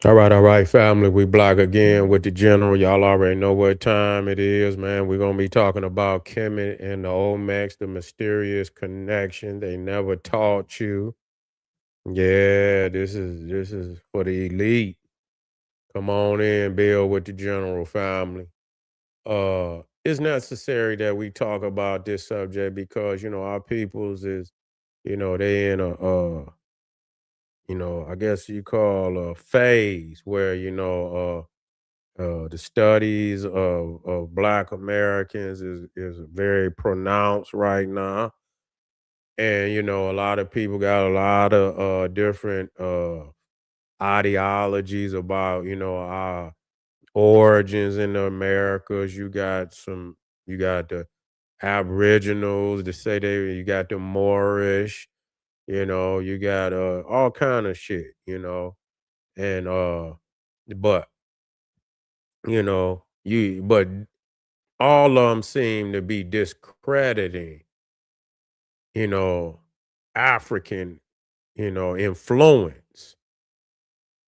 All right, family. We black again with the general. Y'all already know what time it is, man. We're gonna be talking about Kemet and the Olmecs, the mysterious connection they never taught you. Yeah, this is for the elite. Come on in, Bill, with the general family. It's necessary that we talk about this subject because our peoples is, they in I guess you call a phase where the studies of Black Americans is very pronounced right now, and a lot of people got a lot of different ideologies about our origins in the Americas. You got the Aboriginals to say you got the Moorish, you got all kind of shit, and but but all of them seem to be discrediting, you know, African, influence,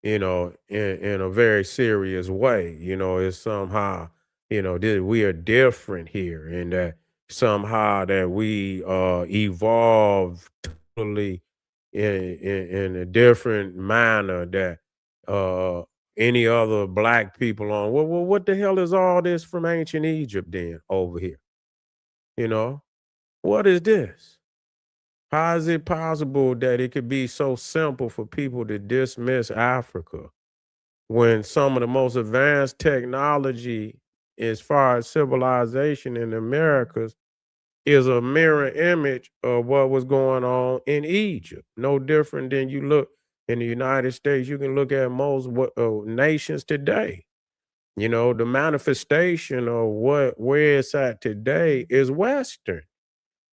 in a very serious way. It's somehow, that we are different here and that somehow that we evolved totally in a different manner that uh any other black people on. What the hell is all this from ancient Egypt then over here? You know, what is this? How is it possible that it could be so simple for people to dismiss Africa when some of the most advanced technology as far as civilization in the Americas is a mirror image of what was going on in Egypt? No different than you look in the United States. You can look at most nations today. The manifestation of where it's at today is Western.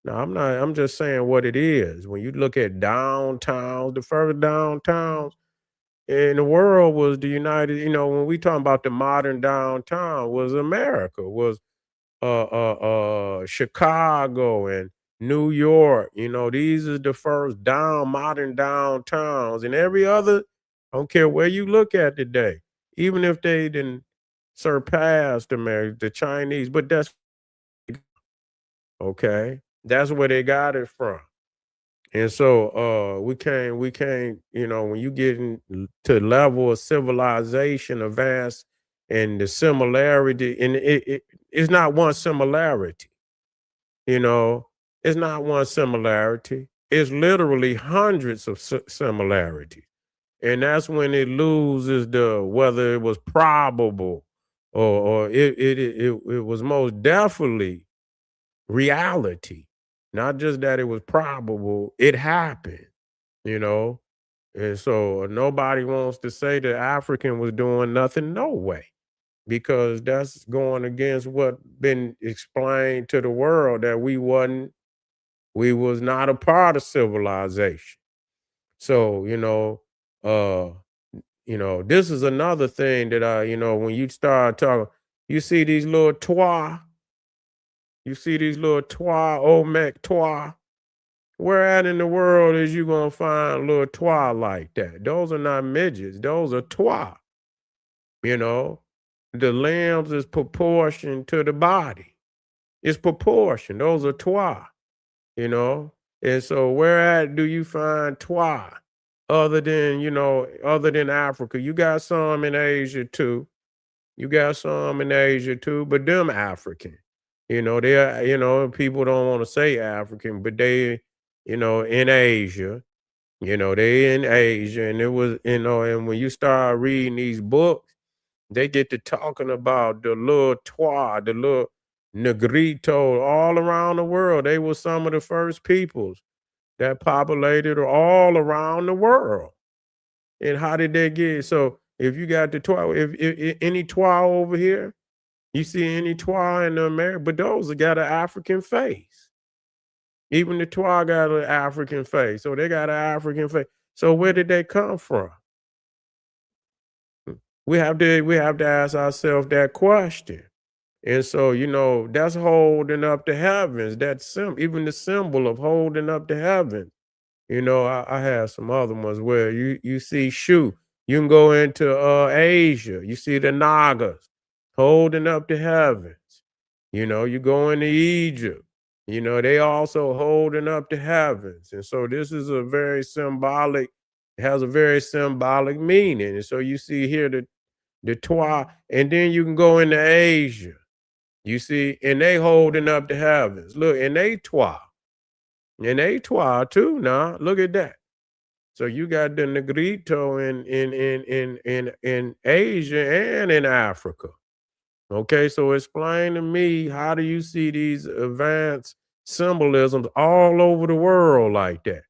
No, I'm just saying what it is. When you look at downtowns, the first downtowns in the world was the United, when we talking about the modern downtown was America, was Chicago and New York. These are the first modern downtowns, and every other, I don't care where you look at today, even if they didn't surpass the Chinese, but that's okay. That's where they got it from. And so we can't, when you get to level of civilization advance and the similarity, and it's not one similarity, you know, it's not one similarity. It's literally hundreds of similarities. And that's when it loses the whether it was probable or it was most definitely reality. Not just that it was probable, it happened, you know? And so nobody wants to say that African was doing nothing, no way, because that's going against what been explained to the world that we was not a part of civilization. So, uh, this is another thing that when you start talking, you see these little Olmec tois. Where at in the world is you gonna find little twa like that? Those are not midgets. Those are twa. You know, the limbs is proportion to the body. It's proportion. Those are twa. You know, and so where at do you find twa other than Africa? You got some in Asia too. You got some in Asia too, but them African. They're, people don't want to say African, but they, in Asia, they in Asia. And it was, and when you start reading these books, they get to talking about the little Twa, the little Negrito all around the world. They were some of the first peoples that populated all around the world. And how did they get? So if you got the Twa, if any Twa over here, you see any Twa in the America, but those that got an African face. Even the Twa got an African face. So they got an African face. So where did they come from? We have to ask ourselves that question. And so, that's holding up the heavens. Even the symbol of holding up the heavens. I have some other ones where you see Shu. You can go into Asia. You see the Nagas holding up the heavens. You go into Egypt. They also holding up the heavens. And so this is a very symbolic, it has a very symbolic meaning. And so you see here the Twa, and then you can go into Asia. You see, and they holding up the heavens. Look, and they Twa too now. Look at that. So you got the Negrito in Asia and in Africa. Okay, so explain to me, how do you see these advanced symbolisms all over the world like that?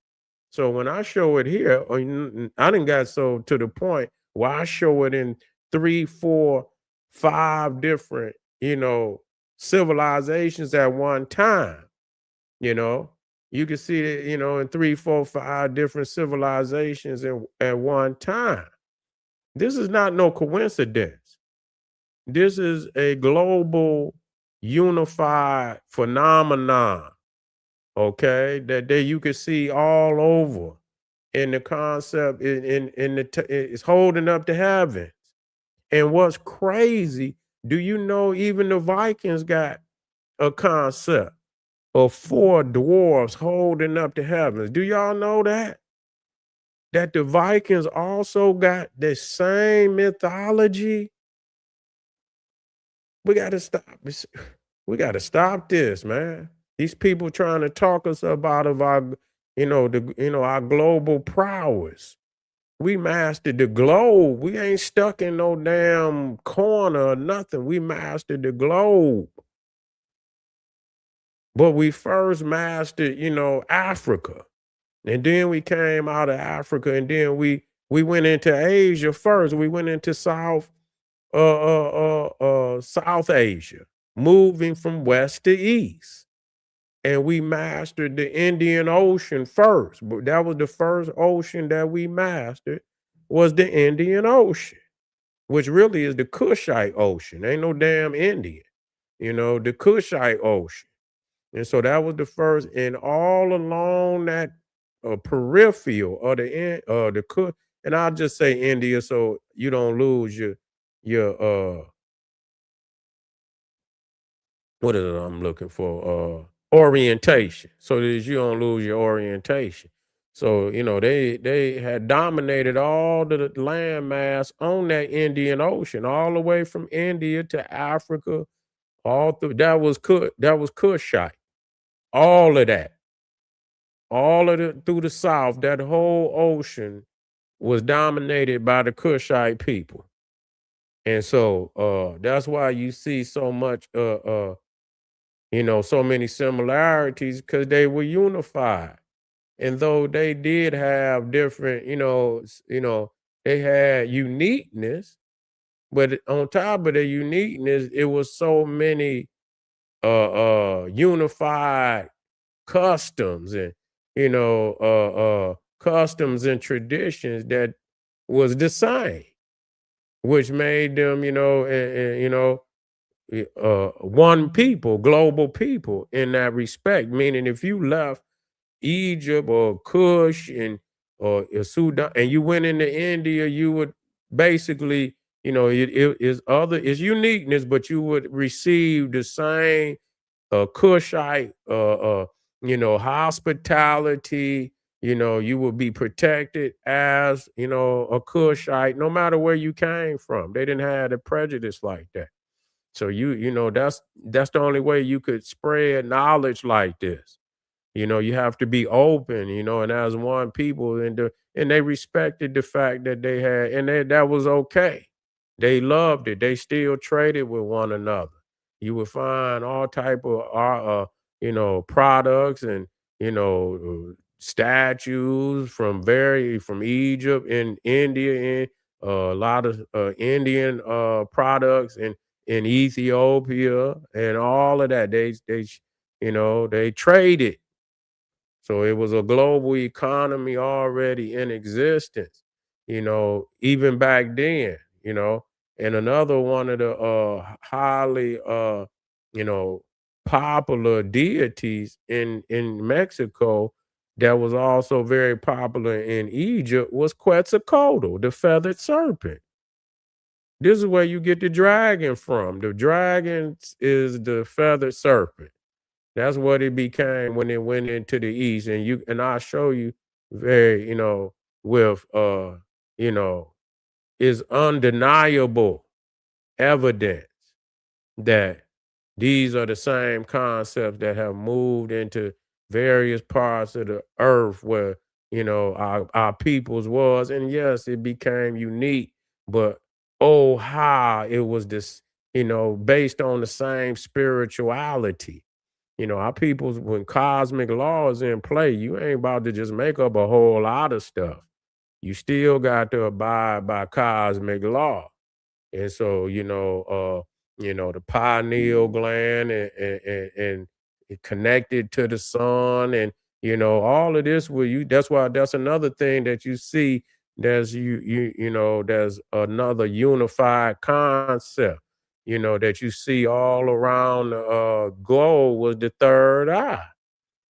So when I show it here, I didn't got so to the point where I show it in three, four, five different, civilizations at one time. You know, you can see it, in three, four, five different civilizations at one time. This is not no coincidence. This is a global unified phenomenon, okay, that you can see all over. And the concept is holding up the heavens. And what's crazy, do you know even the Vikings got a concept of four dwarves holding up the heavens? Do y'all know that? That the Vikings also got the same mythology? We got to stop this. We got to stop this, man. These people trying to talk us up out of our, our global prowess. We mastered the globe. We ain't stuck in no damn corner or nothing. We mastered the globe. But we first mastered, Africa. And then we came out of Africa, and then we went into Asia first. We went into South Asia, moving from west to east. And we mastered the Indian Ocean first. But that was the first ocean that we mastered, was the Indian Ocean, which really is the Kushite Ocean. Ain't no damn Indian, the Kushite Ocean. And so that was the first, and all along that peripheral of the Kush, and I'll just say India so you don't lose your what is it I'm looking for? Orientation. So that you don't lose your orientation. So, they had dominated all the land mass on that Indian Ocean, all the way from India to Africa, all through that was Kushite. All of that. All of it through the south, that whole ocean was dominated by the Kushite people. And so that's why you see so much so many similarities, because they were unified. And though they did have different, they had uniqueness, but on top of the uniqueness, it was so many unified customs and customs and traditions that was the same, which made them, one people, global people in that respect. Meaning, if you left Egypt or Kush and or Sudan and you went into India, you would basically, it is other is uniqueness, but you would receive the same Kushite, hospitality. You would be protected as, a Kushite, no matter where you came from. They didn't have a prejudice like that. So that's the only way you could spread knowledge like this. You have to be open, and as one people, and they respected the fact that they had, and that was okay. They loved it. They still traded with one another. You would find all type of products and statues from Egypt and India, and a lot of Indian products in Ethiopia and all of that. They traded, so it was a global economy already in existence, even back then, And another one of the highly you know, popular deities in Mexico that was also very popular in Egypt was Quetzalcoatl, the feathered serpent. This is where you get the dragon from. The dragon is the feathered serpent. That's what it became when it went into the east. And I'll show you very, with you know, is undeniable evidence that these are the same concepts that have moved into various parts of the earth where our peoples was. And yes, it became unique, but oh how it was this, based on the same spirituality. Our peoples, when cosmic law is in play, you ain't about to just make up a whole lot of stuff. You still got to abide by cosmic law. And so, the pineal gland and it connected to the sun, and all of this will you that's why that's another thing that you see. There's another unified concept, that you see all around the globe was the third eye.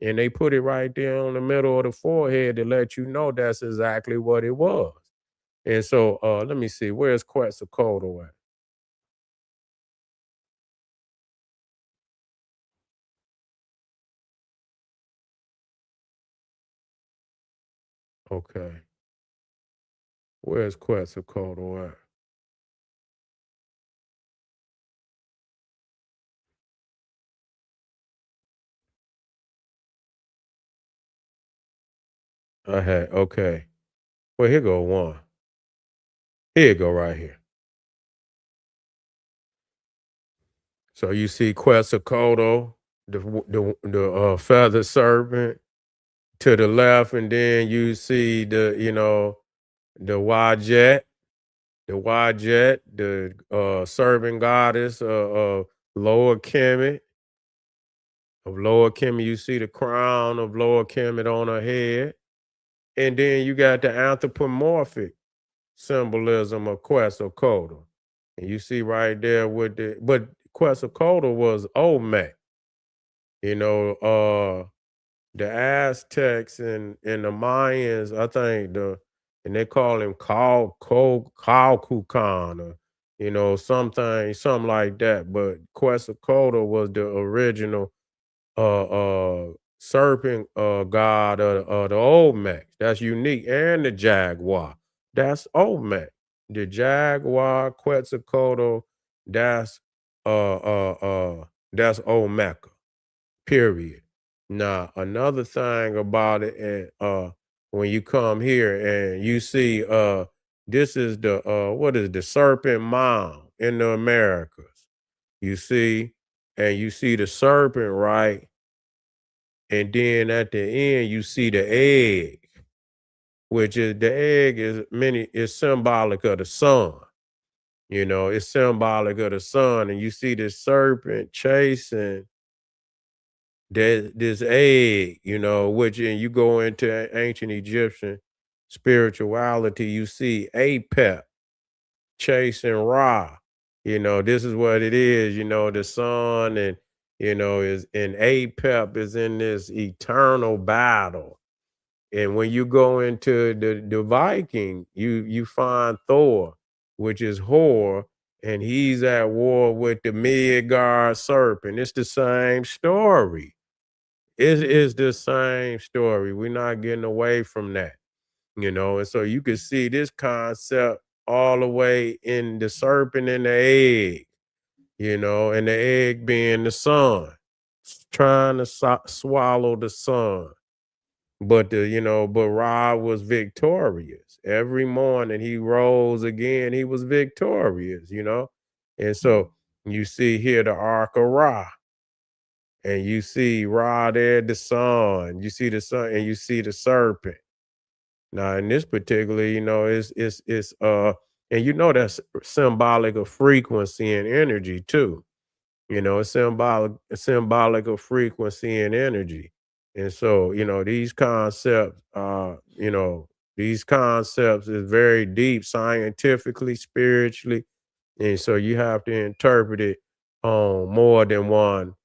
And they put it right there on the middle of the forehead to let you know that's exactly what it was. And so let me see, where's Quetzalcoatl at? Okay. Where's Quetzalcoatl at? Okay. Well, here go one. Here you go right here. So you see Quetzalcoatl, the feathered serpent to the left, and then you see the Wajet, the serpent goddess of Lower Kemet. Of Lower Kemet, you see the crown of Lower Kemet on her head. And then you got the anthropomorphic symbolism of Quetzalcoatl. And you see right there but Quetzalcoatl was Olmec, you know, the Aztecs and the Mayans, I think and they call him Calcucan, or, something like that. But Quetzalcoatl was the original serpent god of the Olmecs. That's unique. And the jaguar. That's Olmec. The jaguar, Quetzalcoatl, that's uh uh that's Olmeca. Period. Now, another thing about it, and when you come here and you see this is the what is the serpent mound in the Americas. You see, and you see the serpent, right? And then at the end, you see the egg, which is the egg is symbolic of the sun. It's symbolic of the sun. And you see this serpent chasing this egg, which and you go into ancient Egyptian spirituality, you see Apep chasing Ra. This is what it is, the sun and is and Apep is in this eternal battle. And when you go into the Viking, you find Thor, which is Hor, and he's at war with the Midgard serpent. It's the same story. It is the same story. We're not getting away from that, And so you can see this concept all the way in the serpent and the egg, and the egg being the sun, trying to swallow the sun. But Ra was victorious. Every morning he rose again, he was victorious. And so you see here the Ark of Ra, and you see Ra there, the sun, you see the sun, and you see the serpent. Now, in this particular, it's and that's symbolic of frequency and energy too. It's symbolic of frequency and energy. And so, these concepts is very deep scientifically, spiritually. And so you have to interpret it on more than one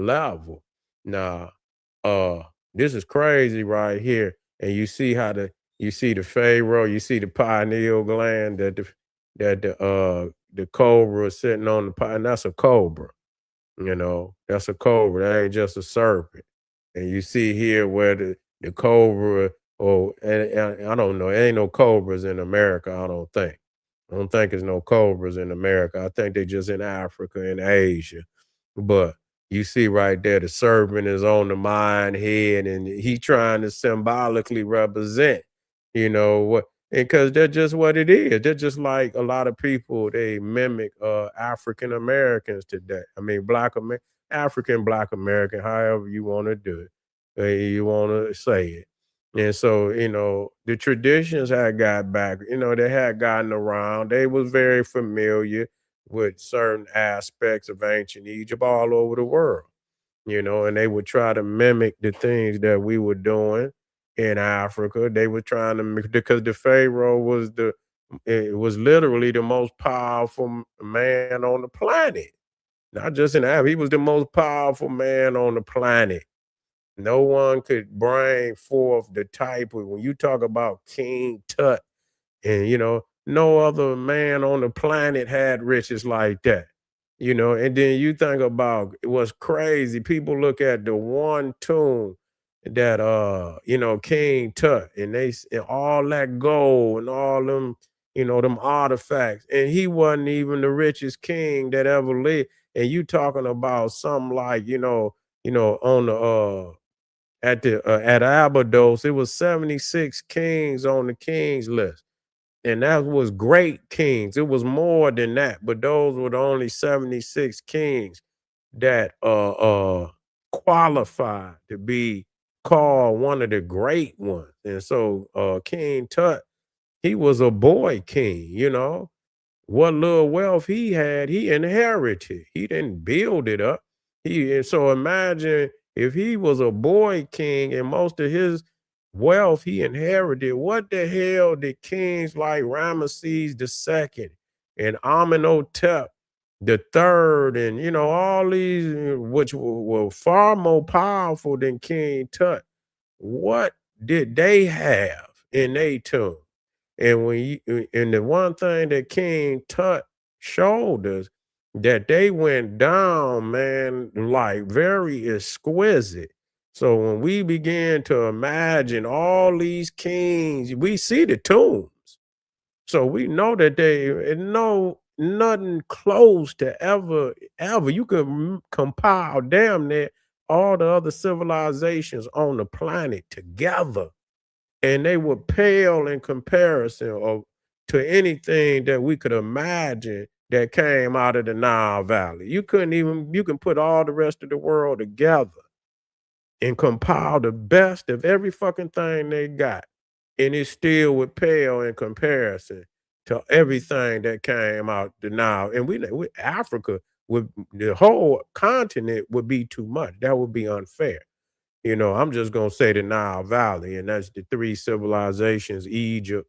level. Now, uh This is crazy right here. And you see the pharaoh, you see the pineal gland that the cobra is sitting on the pine. That's a cobra. That's a cobra. That ain't just a serpent. And you see here where the cobra, and I don't know, there ain't no cobras in America, I don't think. I don't think there's no cobras in America. I think they just in Africa and Asia. But you see right there, the serpent is on the mind head, and he trying to symbolically represent, what, and because that's just what it is. They're just like a lot of people, they mimic African Americans today. I mean, African Black American, however you want to do it, you want to say it. And so, the traditions had got back, they had gotten around. They was very familiar with certain aspects of ancient Egypt all over the world, and they would try to mimic the things that we were doing in Africa. They were trying to because the Pharaoh was it was literally the most powerful man on the planet. Not just in Africa, he was the most powerful man on the planet. No one could bring forth the type of when you talk about King Tut, and no other man on the planet had riches like that. And then you think about what's crazy. People look at the one tomb that King Tut, and and all that gold and all them, them artifacts. And he wasn't even the richest king that ever lived. And you talking about something like, on the at Abydos, it was 76 kings on the kings list, and that was great kings. It was more than that, but those were the only 76 kings that qualified to be called one of the great ones. And so King Tut, he was a boy king, what little wealth he had, he inherited. He didn't build it up. And so imagine if he was a boy king and most of his wealth he inherited. What the hell did kings like Ramesses II and Amenhotep the third, and all these, which were far more powerful than King Tut? What did they have in their tomb? And and the one thing that King Tut showed us, that they went down, man, like very exquisite. So when we begin to imagine all these kings, we see the tombs. So we know that they no nothing close to ever. You could compile damn near all the other civilizations on the planet together, and they were pale in comparison to anything that we could imagine that came out of the Nile Valley. You can put all the rest of the world together and compile the best of every fucking thing they got, and it still would pale in comparison to everything that came out the Nile. And Africa would the whole continent would be too much. That would be unfair. I'm just gonna say the Nile Valley, and that's the three civilizations: Egypt,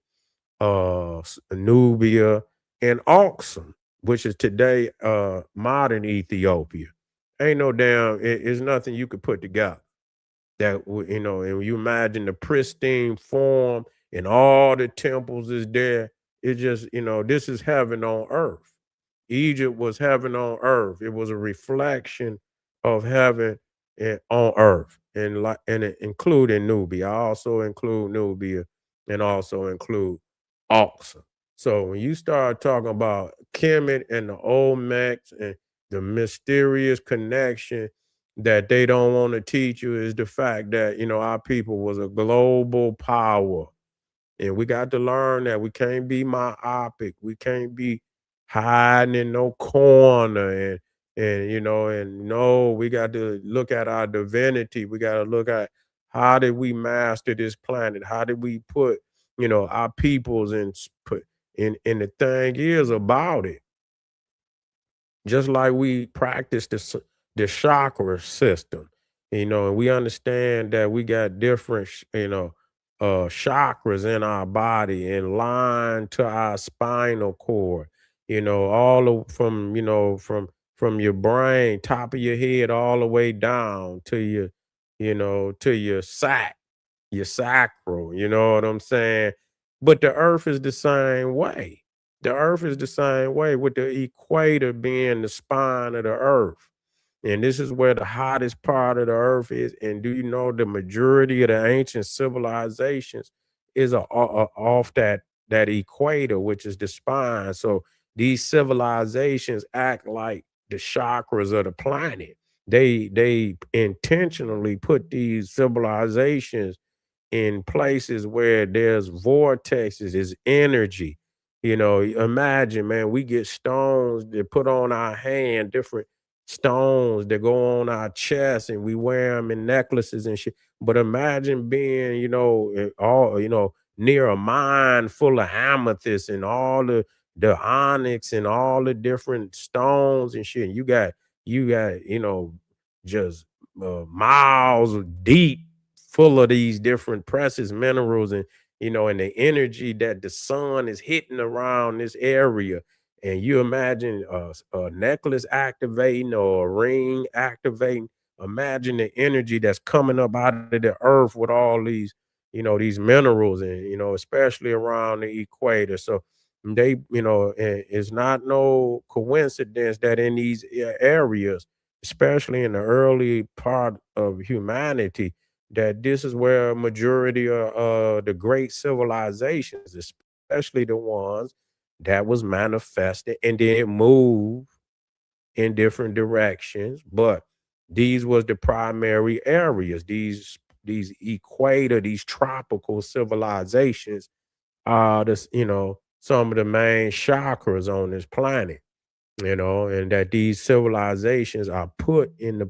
Nubia, and Aksum, which is today modern Ethiopia. Ain't no damn, it's nothing you could put together that would, and when you imagine the pristine form and all the temples is there. It just, this is heaven on earth. Egypt was heaven on earth. It was a reflection of heaven on earth, and it including Nubia. I also include Nubia and also include Oxa. So when you start talking about Kemet and the Olmecs and the mysterious connection that they don't want to teach you, is the fact that our people was a global power, and we got to learn that we can't be myopic. We can't be hiding in no corner, and no, we got to look at our divinity. We got to look at how did we master this planet? How did we put, our peoples put in the thing is about it, just like we practice the chakra system, and we understand that we got different, chakras in our body in line to our spinal cord, from, from your brain, top of your head, all the way down to to your sacral, you know what I'm saying? But the earth is the same way. The earth is the same way with the equator being the spine of the earth. And this is where the hottest part of the earth is. And do you know the majority of the ancient civilizations is off that equator, which is the spine. So these civilizations act like the chakras of the planet. They intentionally put these civilizations in places where there's vortexes, there's energy. Imagine, man, we get stones that put on our hand, different stones that go on our chest, and we wear them in necklaces and shit. But imagine being, all near a mine full of amethyst and all the onyx and all the different stones and shit. And you got just miles deep full of these different precious minerals and the energy that the sun is hitting around this area. And you imagine a necklace activating or a ring activating. Imagine the energy that's coming up out of the earth with all these minerals and especially around the equator. So it's not no coincidence that in these areas, especially in the early part of humanity, that this is where a majority of the great civilizations, especially the ones that was manifested and then it moved in different directions. But these was the primary areas. These equator, these tropical civilizations are some of the main chakras on this planet, and that these civilizations are put in the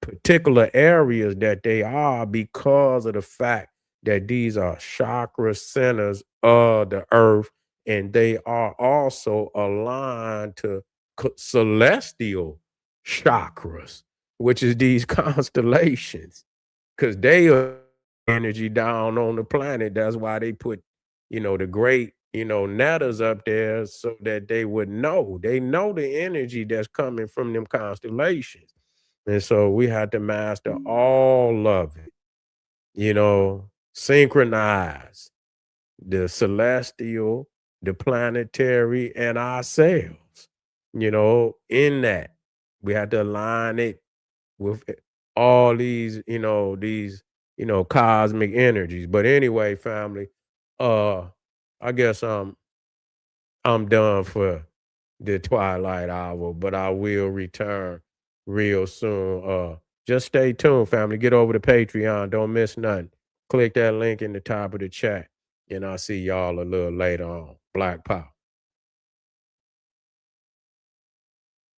particular areas that they are because of the fact that these are chakra centers of the earth, and they are also aligned to celestial chakras, which is these constellations, because they are energy down on the planet. That's why they put, the great, netters up there so that they would know. They know the energy that's coming from them constellations. And so we had to master all of it, synchronize the celestial, the planetary, and ourselves, in that. We had to align it with all these cosmic energies. But anyway, family, uh, I guess I'm done for the twilight hour, but I will return real soon. Just stay tuned, family. Get over to Patreon. Don't miss nothing. Click that link in the top of the chat, and I'll see y'all a little later on. Black Power.